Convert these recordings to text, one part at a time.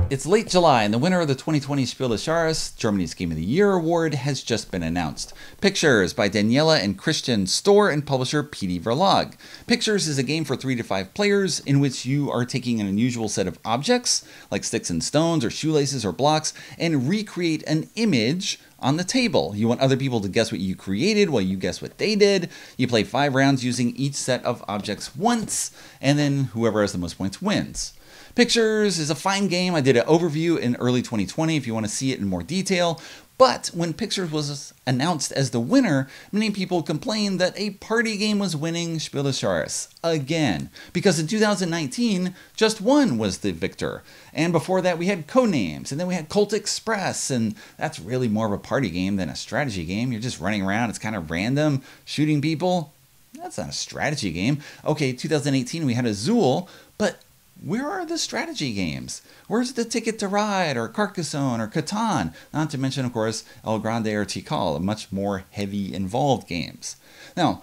It's late July, and the winner of the 2020 Spiel des Jahres, Germany's Game of the Year award, has just been announced. Pictures by Daniela and Christian Store and publisher PD Verlag. Pictures is a game for 3 to 5 players in which you are taking an unusual set of objects, like sticks and stones or shoelaces or blocks, and recreate an image on the table. You want other people to guess what you created while you guess what they did. You play 5 rounds using each set of objects once, and then whoever has the most points wins. Pictures is a fine game. I did an overview in early 2020 if you want to see it in more detail. But when Pictures was announced as the winner, many people complained that a party game was winning Spiel des Jahres again. Because in 2019, just one was the victor. And before that, we had Codenames, and then we had Colt Express, and that's really more of a party game than a strategy game. You're just running around, it's kind of random, shooting people. That's not a strategy game. Okay, 2018, we had Azul, but where are the strategy games? Where's the Ticket to Ride or Carcassonne or Catan? Not to mention, of course, El Grande or Tikal, much more heavy involved games. Now,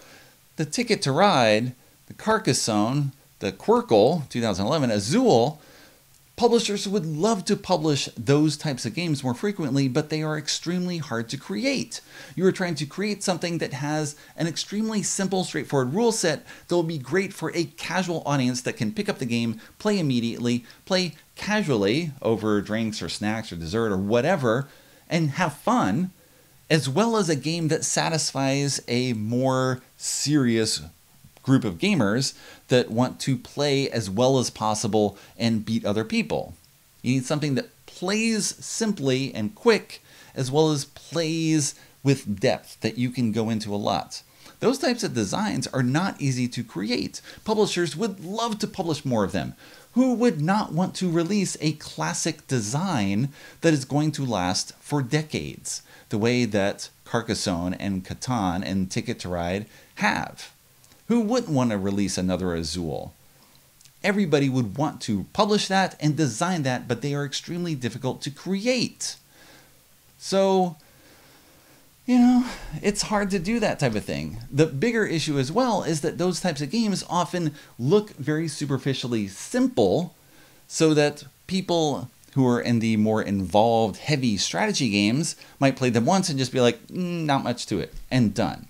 the Ticket to Ride, the Carcassonne, the Quirkle, 2011, Azul, publishers would love to publish those types of games more frequently, but they are extremely hard to create. You are trying to create something that has an extremely simple, straightforward rule set that will be great for a casual audience that can pick up the game, play immediately, play casually over drinks or snacks or dessert or whatever, and have fun, as well as a game that satisfies a more serious group of gamers that want to play as well as possible and beat other people. You need something that plays simply and quick, as well as plays with depth that you can go into a lot. Those types of designs are not easy to create. Publishers would love to publish more of them. Who would not want to release a classic design that is going to last for decades, the way that Carcassonne and Catan and Ticket to Ride have? Who wouldn't want to release another Azul? Everybody would want to publish that and design that, but they are extremely difficult to create. So, it's hard to do that type of thing. The bigger issue as well is that those types of games often look very superficially simple, so that people who are in the more involved, heavy strategy games might play them once and just be like, not much to it, and done.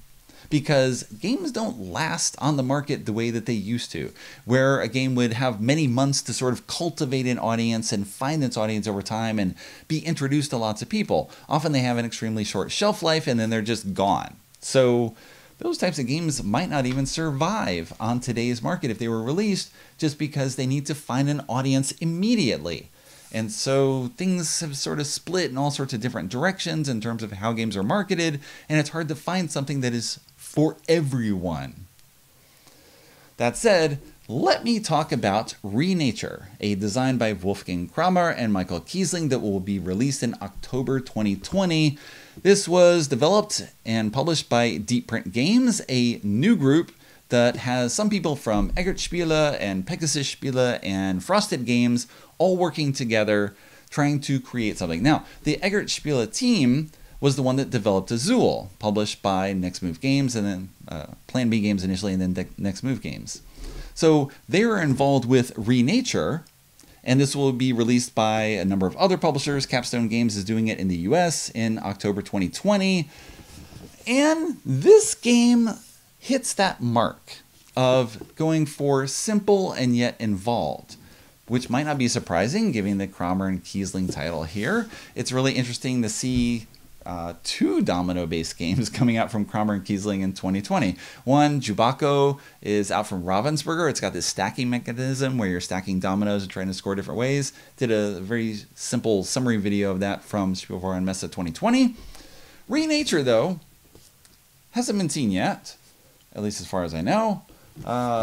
Because games don't last on the market the way that they used to, where a game would have many months to sort of cultivate an audience and find its audience over time and be introduced to lots of people. Often they have an extremely short shelf life and then they're just gone. So those types of games might not even survive on today's market if they were released, just because they need to find an audience immediately. And so things have sort of split in all sorts of different directions in terms of how games are marketed, and it's hard to find something that is for everyone. That said, let me talk about Renature, a design by Wolfgang Kramer and Michael Kiesling that will be released in October 2020. This was developed and published by Deep Print Games, a new group that has some people from Eggert Spiele and Pegasus Spiele and Frosted Games all working together trying to create something. Now, the Eggert Spiele team was the one that developed Azul, published by Next Move Games, and then Plan B Games initially, and then Next Move Games. So they were involved with Renature, and this will be released by a number of other publishers. Capstone Games is doing it in the US in October 2020. And this game hits that mark of going for simple and yet involved, which might not be surprising given the Kramer and Kiesling title here. It's really interesting to see 2 domino-based games coming out from Kramer and Kiesling in 2020. One, Jubako, is out from Ravensburger. It's got this stacking mechanism where you're stacking dominoes and trying to score different ways. Did a very simple summary video of that from Spielwarenmesse Messe 2020. Renature, though, hasn't been seen yet, at least as far as I know.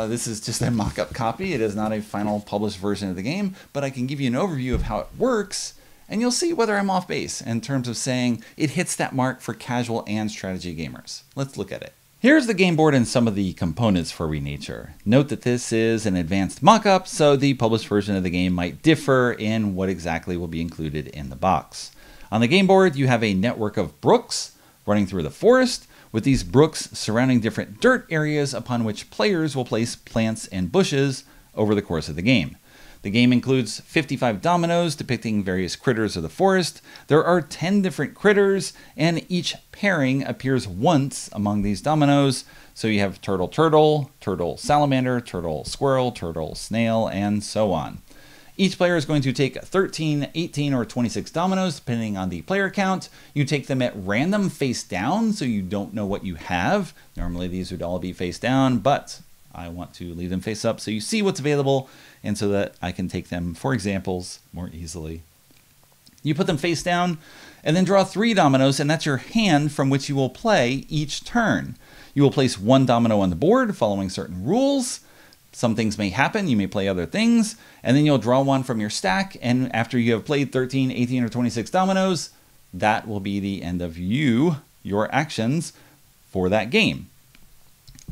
This is just a mock-up copy. It is not a final published version of the game, but I can give you an overview of how it works, and you'll see whether I'm off base in terms of saying it hits that mark for casual and strategy gamers. Let's look at it. Here's the game board and some of the components for Renature. Note that this is an advanced mock-up, so the published version of the game might differ in what exactly will be included in the box. On the game board, you have a network of brooks running through the forest, with these brooks surrounding different dirt areas upon which players will place plants and bushes over the course of the game. The game includes 55 dominoes depicting various critters of the forest. There are 10 different critters, and each pairing appears once among these dominoes. So you have turtle, turtle, turtle, salamander, turtle, squirrel, turtle, snail, and so on. Each player is going to take 13, 18, or 26 dominoes, depending on the player count. You take them at random face down, so you don't know what you have. Normally these would all be face down, but I want to leave them face up so you see what's available and so that I can take them for examples more easily. You put them face down and then draw 3 dominoes, and that's your hand from which you will play each turn. You will place 1 domino on the board following certain rules. Some things may happen, you may play other things, and then you'll draw 1 from your stack, and after you have played 13, 18, or 26 dominoes, that will be the end of your actions for that game.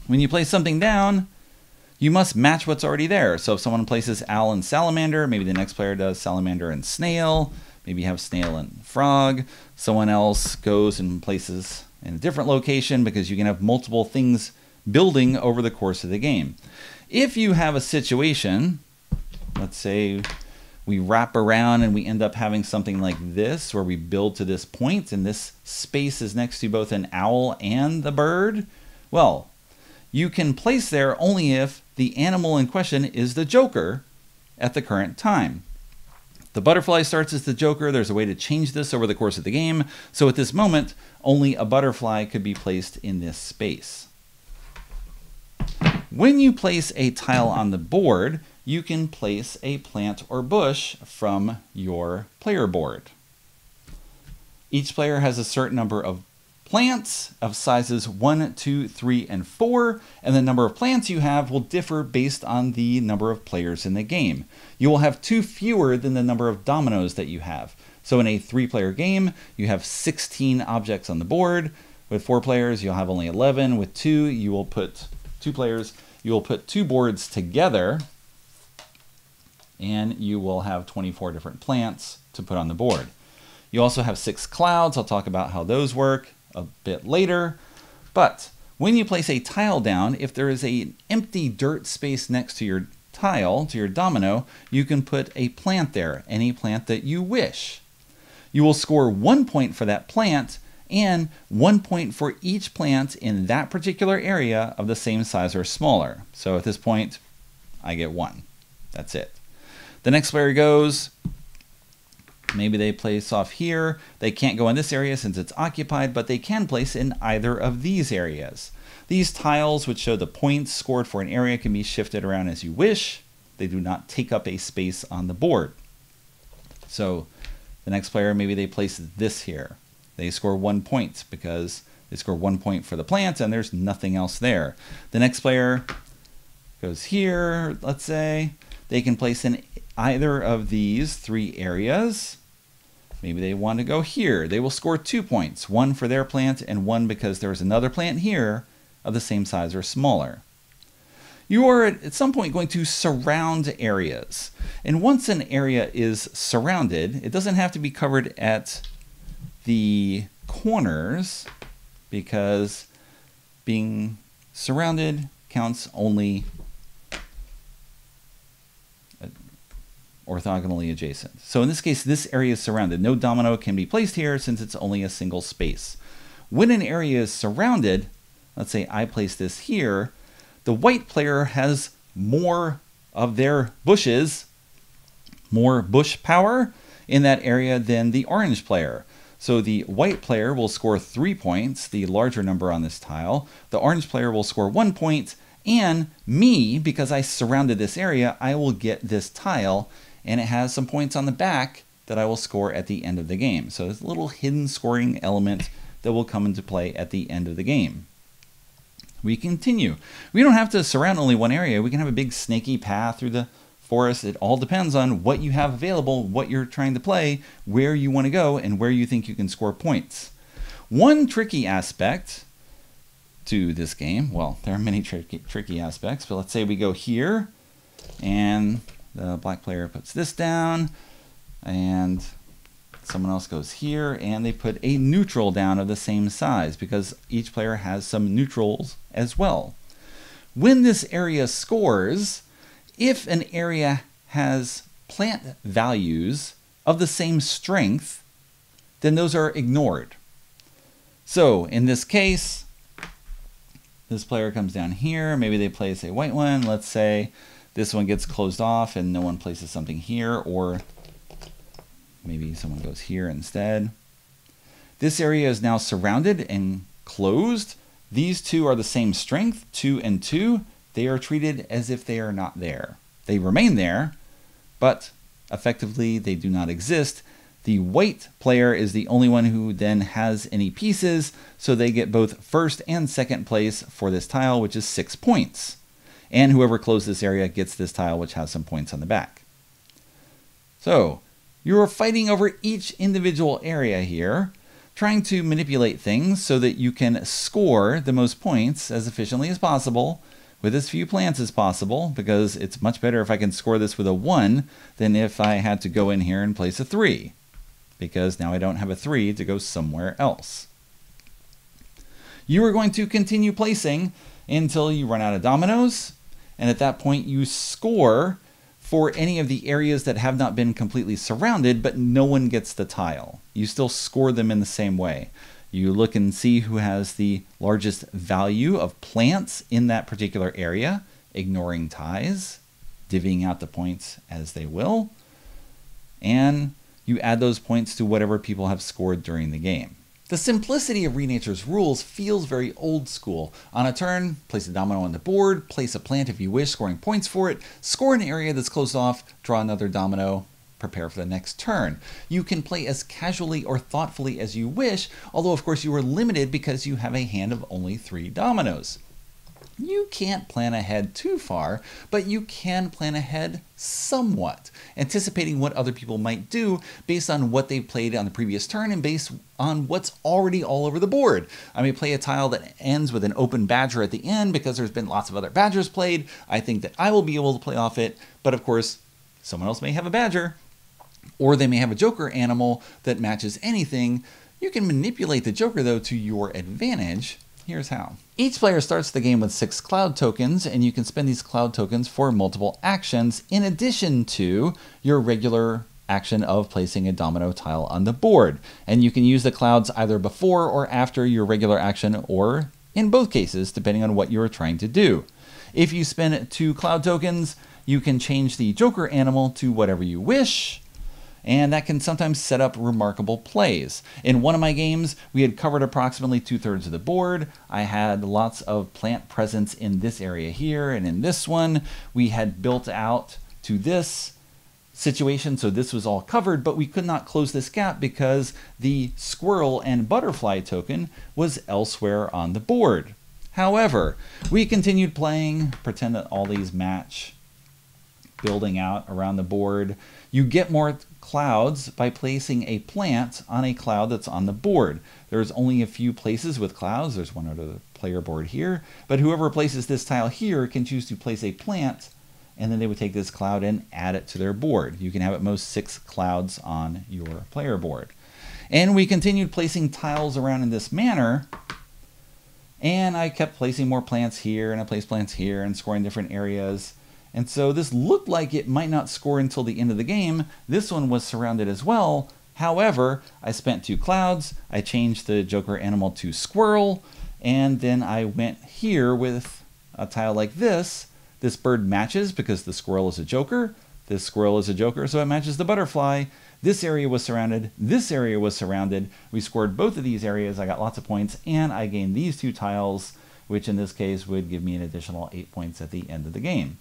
When you place something down, you must match what's already there. So if someone places owl and salamander, maybe the next player does salamander and snail, maybe you have snail and frog. Someone else goes and places in a different location because you can have multiple things building over the course of the game. If you have a situation, let's say we wrap around and we end up having something like this where we build to this point and this space is next to both an owl and the bird, well, you can place there only if the animal in question is the joker at the current time. The butterfly starts as the joker. There's a way to change this over the course of the game. So at this moment, only a butterfly could be placed in this space. When you place a tile on the board, you can place a plant or bush from your player board. Each player has a certain number of plants of sizes 1, 2, 3, and 4, and the number of plants you have will differ based on the number of players in the game. You will have 2 fewer than the number of dominoes that you have. So in a 3-player game, you have 16 objects on the board. With 4 players, you'll have only 11. With 2, you will put 2 players, you will put 2 boards together, and you will have 24 different plants to put on the board. You also have 6 clouds. I'll talk about how those work a bit later. But when you place a tile down, if there is an empty dirt space next to your tile, to your domino, you can put a plant there, any plant that you wish. You will score 1 point for that plant, and 1 point for each plant in that particular area of the same size or smaller. So at this point, I get 1. That's it. The next player goes, maybe they place off here. They can't go in this area since it's occupied, but they can place in either of these areas. These tiles, which show the points scored for an area, can be shifted around as you wish. They do not take up a space on the board. So the next player, maybe they place this here. They score 1 point because they score 1 point for the plant and there's nothing else there. The next player goes here, let's say. They can place in either of these 3 areas. Maybe they want to go here. They will score 2 points, 1 for their plant and 1 because there's another plant here of the same size or smaller. You are at some point going to surround areas. And once an area is surrounded, it doesn't have to be covered at the corners because being surrounded counts only orthogonally adjacent. So in this case, this area is surrounded. No domino can be placed here since it's only a single space. When an area is surrounded, let's say I place this here, the white player has more of their bushes, more bush power in that area than the orange player. So the white player will score 3 points, the larger number on this tile. The orange player will score 1 point, and me, because I surrounded this area, I will get this tile, and it has some points on the back that I will score at the end of the game. So there's a little hidden scoring element that will come into play at the end of the game. We continue. We don't have to surround only one area. We can have a big snaky path through the forest. It all depends on what you have available, what you're trying to play, where you want to go, and where you think you can score points. One tricky aspect to this game, well, there are many tricky aspects, but let's say we go here, and the black player puts this down, and someone else goes here, and they put a neutral down of the same size, because each player has some neutrals as well. When this area scores, if an area has plant values of the same strength, then those are ignored. So in this case, this player comes down here. Maybe they place a white one. Let's say this one gets closed off and no one places something here, or maybe someone goes here instead. This area is now surrounded and closed. These two are the same strength, 2 and 2. They are treated as if they are not there. They remain there, but effectively they do not exist. The white player is the only one who then has any pieces, so they get both first and second place for this tile, which is 6 points. And whoever closed this area gets this tile, which has some points on the back. So you're fighting over each individual area here, trying to manipulate things so that you can score the most points as efficiently as possible with as few plants as possible, because it's much better if I can score this with a 1 than if I had to go in here and place a 3, because now I don't have a 3 to go somewhere else. You are going to continue placing until you run out of dominoes, and at that point you score for any of the areas that have not been completely surrounded, but no one gets the tile. You still score them in the same way. You look and see who has the largest value of plants in that particular area, ignoring ties, divvying out the points as they will, and you add those points to whatever people have scored during the game. The simplicity of Renature's rules feels very old school. On a turn, place a domino on the board, place a plant if you wish, scoring points for it, score an area that's closed off, draw another domino, prepare for the next turn. You can play as casually or thoughtfully as you wish, although of course you are limited because you have a hand of only 3 dominoes. You can't plan ahead too far, but you can plan ahead somewhat, anticipating what other people might do based on what they played on the previous turn and based on what's already all over the board. I may play a tile that ends with an open badger at the end because there's been lots of other badgers played. I think that I will be able to play off it, but of course, someone else may have a badger, or they may have a joker animal that matches anything. You can manipulate the joker, though, to your advantage. Here's how. Each player starts the game with 6 cloud tokens, and you can spend these cloud tokens for multiple actions in addition to your regular action of placing a domino tile on the board. And you can use the clouds either before or after your regular action, or in both cases, depending on what you're trying to do. If you spend 2 cloud tokens, you can change the joker animal to whatever you wish, and that can sometimes set up remarkable plays. In one of my games, we had covered approximately 2/3 of the board. I had lots of plant presence in this area here, and in this one, we had built out to this situation, so this was all covered, but we could not close this gap because the squirrel and butterfly token was elsewhere on the board. However, we continued playing, pretend that all these match, building out around the board. You get more clouds by placing a plant on a cloud that's on the board. There's only a few places with clouds. There's one under the player board here, but whoever places this tile here can choose to place a plant, and then they would take this cloud and add it to their board. You can have at most 6 clouds on your player board. And we continued placing tiles around in this manner, and I kept placing more plants here, and I placed plants here and scoring different areas. And so this looked like it might not score until the end of the game. This one was surrounded as well. However, I spent 2 clouds, I changed the joker animal to squirrel, and then I went here with a tile like this. This bird matches because the squirrel is a joker. This squirrel is a joker, so it matches the butterfly. This area was surrounded. This area was surrounded. We scored both of these areas. I got lots of points, and I gained these 2 tiles, which in this case would give me an additional 8 points at the end of the game.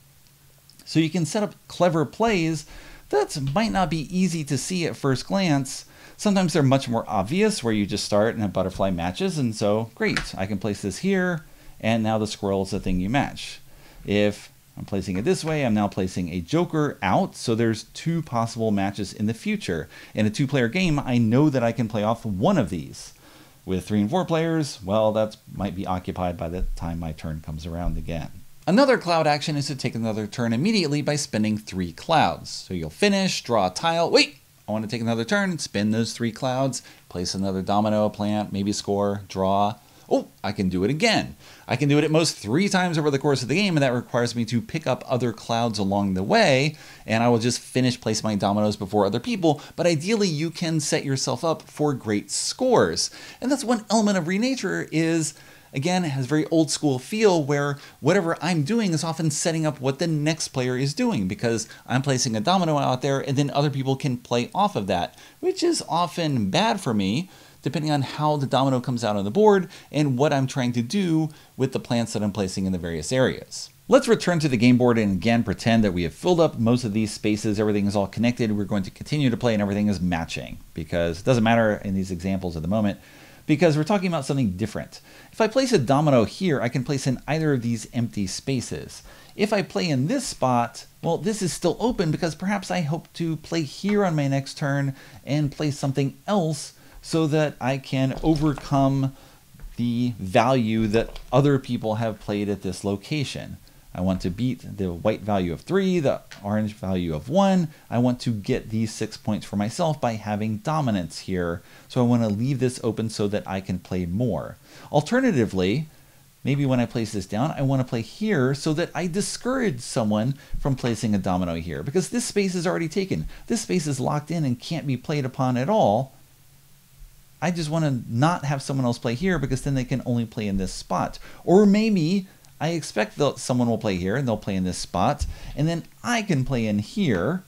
So you can set up clever plays that might not be easy to see at first glance. Sometimes they're much more obvious, where you just start and a butterfly matches, and so great, I can place this here, and now the squirrel is the thing you match. If I'm placing it this way, I'm now placing a joker out, so there's 2 possible matches in the future. In a 2-player game, I know that I can play off one of these. With 3 and 4 players, well, that might be occupied by the time my turn comes around again. Another cloud action is to take another turn immediately by spending 3 clouds. So you'll finish, draw a tile, wait, I want to take another turn, spin those 3 clouds, place another domino, a plant, maybe score, draw, oh, I can do it again. I can do it at most 3 times over the course of the game, and that requires me to pick up other clouds along the way, and I will just finish placing my dominoes before other people, but ideally you can set yourself up for great scores. And that's one element of Renature is, again, it has a very old school feel where whatever I'm doing is often setting up what the next player is doing, because I'm placing a domino out there and then other people can play off of that, which is often bad for me, depending on how the domino comes out on the board and what I'm trying to do with the plants that I'm placing in the various areas. Let's return to the game board and again pretend that we have filled up most of these spaces, everything is all connected, we're going to continue to play and everything is matching, because it doesn't matter in these examples at the moment, because we're talking about something different. If I place a domino here, I can place in either of these empty spaces. If I play in this spot, well, this is still open because perhaps I hope to play here on my next turn and place something else so that I can overcome the value that other people have played at this location. I want to beat the white value of 3, the orange value of 1. I want to get these 6 points for myself by having dominance here. So I want to leave this open so that I can play more. Alternatively, maybe when I place this down, I want to play here so that I discourage someone from placing a domino here, because this space is already taken. This space is locked in and can't be played upon at all. I just want to not have someone else play here because then they can only play in this spot. Or maybe I expect that someone will play here and they'll play in this spot, and then I can play in here,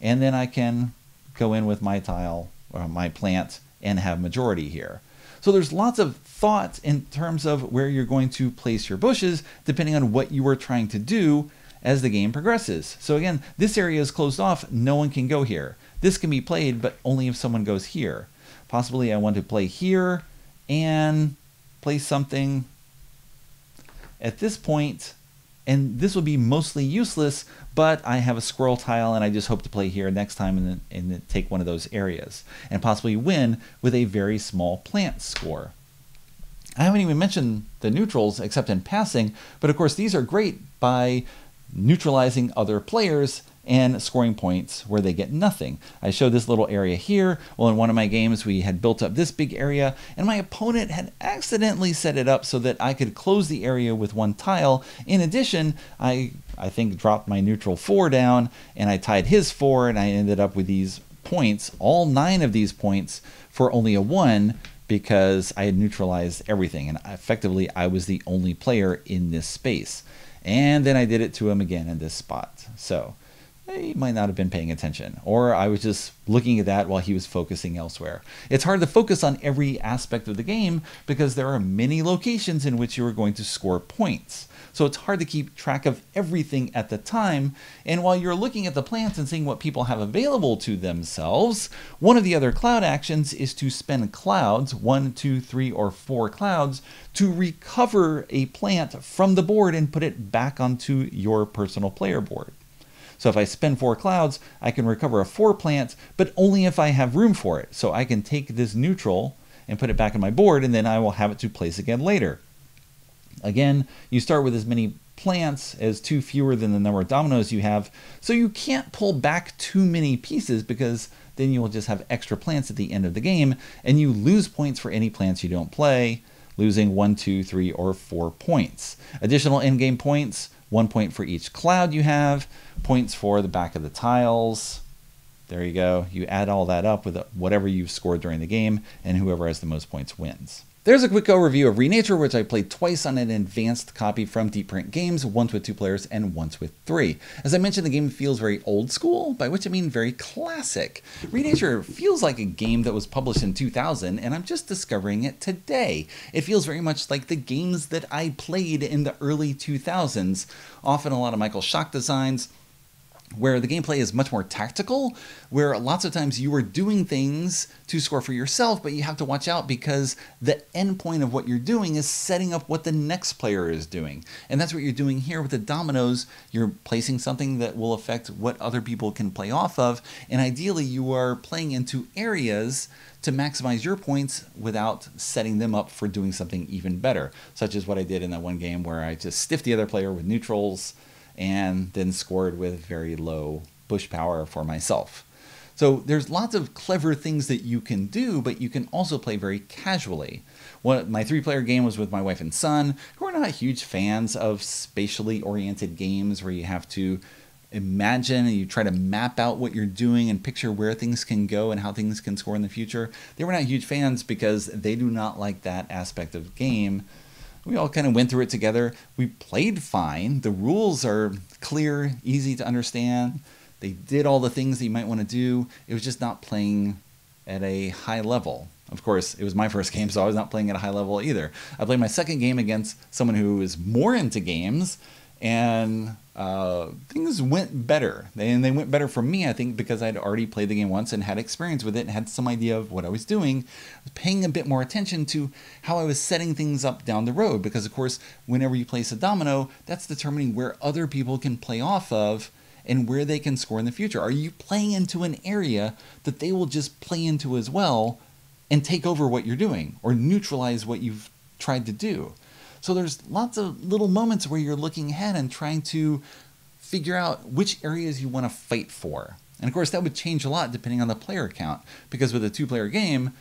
and then I can go in with my tile or my plant and have majority here. So there's lots of thought in terms of where you're going to place your bushes depending on what you are trying to do as the game progresses. So again, this area is closed off, no one can go here. This can be played, but only if someone goes here. Possibly I want to play here and play something at this point, and this will be mostly useless, but I have a squirrel tile and I just hope to play here next time and then take one of those areas and possibly win with a very small plant score. I haven't even mentioned the neutrals except in passing, but of course these are great by neutralizing other players and scoring points where they get nothing. I showed this little area here. Well, in one of my games, we had built up this big area, and my opponent had accidentally set it up so that I could close the area with 1 tile. In addition, I think dropped my neutral 4 down, and I tied his 4, and I ended up with these points, all 9 of these points, for only a 1, because I had neutralized everything, and effectively I was the only player in this space. And then I did it to him again in this spot. So he might not have been paying attention, or I was just looking at that while he was focusing elsewhere. It's hard to focus on every aspect of the game because there are many locations in which you are going to score points. So it's hard to keep track of everything at the time. And while you're looking at the plants and seeing what people have available to themselves, one of the other cloud actions is to spend clouds, 1, 2, 3, or 4 clouds, to recover a plant from the board and put it back onto your personal player board. So if I spend 4 clouds, I can recover a 4 plant, but only if I have room for it. So I can take this neutral and put it back on my board, and then I will have it to place again later. Again, you start with as many plants as 2 fewer than the number of dominoes you have, so you can't pull back too many pieces because then you will just have extra plants at the end of the game, and you lose points for any plants you don't play, losing 1, 2, 3, or 4 points. Additional in-game points, 1 point for each cloud you have, points for the back of the tiles. There you go. You add all that up with whatever you've scored during the game, and whoever has the most points wins. There's a quick overview of Renature, which I played twice on an advanced copy from Deep Print Games, once with 2 players and once with 3. As I mentioned, the game feels very old school, by which I mean very classic. Renature feels like a game that was published in 2000, and I'm just discovering it today. It feels very much like the games that I played in the early 2000s, often a lot of Michael Schock designs, where the gameplay is much more tactical, where lots of times you are doing things to score for yourself, but you have to watch out because the end point of what you're doing is setting up what the next player is doing. And that's what you're doing here with the dominoes. You're placing something that will affect what other people can play off of, and ideally you are playing into areas to maximize your points without setting them up for doing something even better, such as what I did in that one game where I just stiffed the other player with neutrals and then scored with very low bush power for myself. So there's lots of clever things that you can do, but you can also play very casually. My 3-player game was with my wife and son, who are not huge fans of spatially oriented games where you have to imagine and you try to map out what you're doing and picture where things can go and how things can score in the future. They were not huge fans because they do not like that aspect of the game. We all kind of went through it together. We played fine. The rules are clear, easy to understand. They did all the things that you might want to do. It was just not playing at a high level. Of course, it was my first game, so I was not playing at a high level either. I played my second game against someone who is more into games, and things went better. And they went better for me, I think, because I'd already played the game once and had experience with it and had some idea of what I was doing. I was paying a bit more attention to how I was setting things up down the road, because, of course, whenever you place a domino, that's determining where other people can play off of and where they can score in the future. Are you playing into an area that they will just play into as well and take over what you're doing or neutralize what you've tried to do? So there's lots of little moments where you're looking ahead and trying to figure out which areas you want to fight for. And of course, that would change a lot depending on the player count, because with a 2-player game,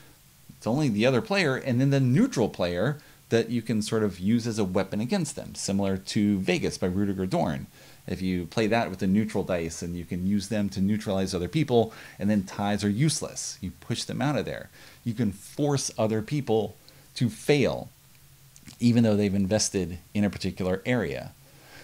it's only the other player and then the neutral player that you can sort of use as a weapon against them, similar to Vegas by Rudiger Dorn. If you play that with the neutral dice and you can use them to neutralize other people, and then ties are useless. You push them out of there. You can force other people to fail, even though they've invested in a particular area.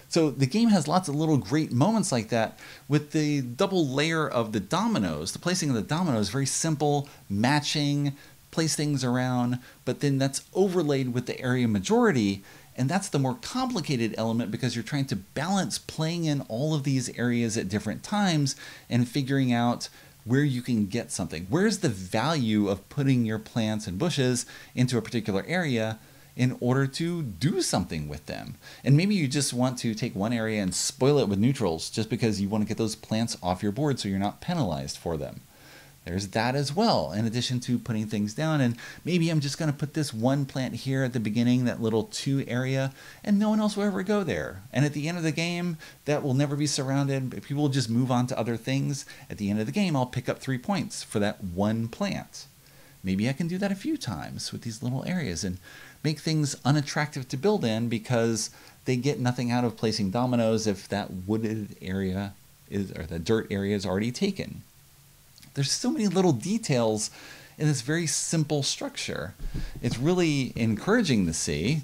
So the game has lots of little great moments like that. With the double layer of the dominoes, the placing of the dominoes is very simple, matching, place things around, but then that's overlaid with the area majority. And that's the more complicated element, because you're trying to balance playing in all of these areas at different times and figuring out where you can get something. Where's the value of putting your plants and bushes into a particular area in order to do something with them? And maybe you just want to take one area and spoil it with neutrals just because you want to get those plants off your board so you're not penalized for them. There's that as well, in addition to putting things down. And maybe I'm just going to put this one plant here at the beginning, that little 2 area, and no one else will ever go there. And at the end of the game, that will never be surrounded. People will just move on to other things. At the end of the game, I'll pick up 3 points for that one plant. Maybe I can do that a few times with these little areas and make things unattractive to build in, because they get nothing out of placing dominoes if that wooded area or the dirt area is already taken. There's so many little details in this very simple structure. It's really encouraging to see,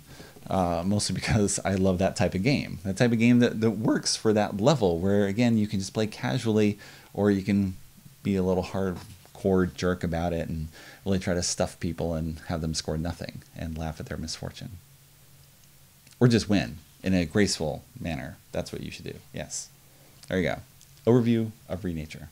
mostly because I love that type of game. That type of game that works for that level, where, again, you can just play casually, or you can be a little hardcore jerk about it and really try to stuff people and have them score nothing and laugh at their misfortune. Or just win in a graceful manner. That's what you should do. Yes. There you go. Overview of Renature.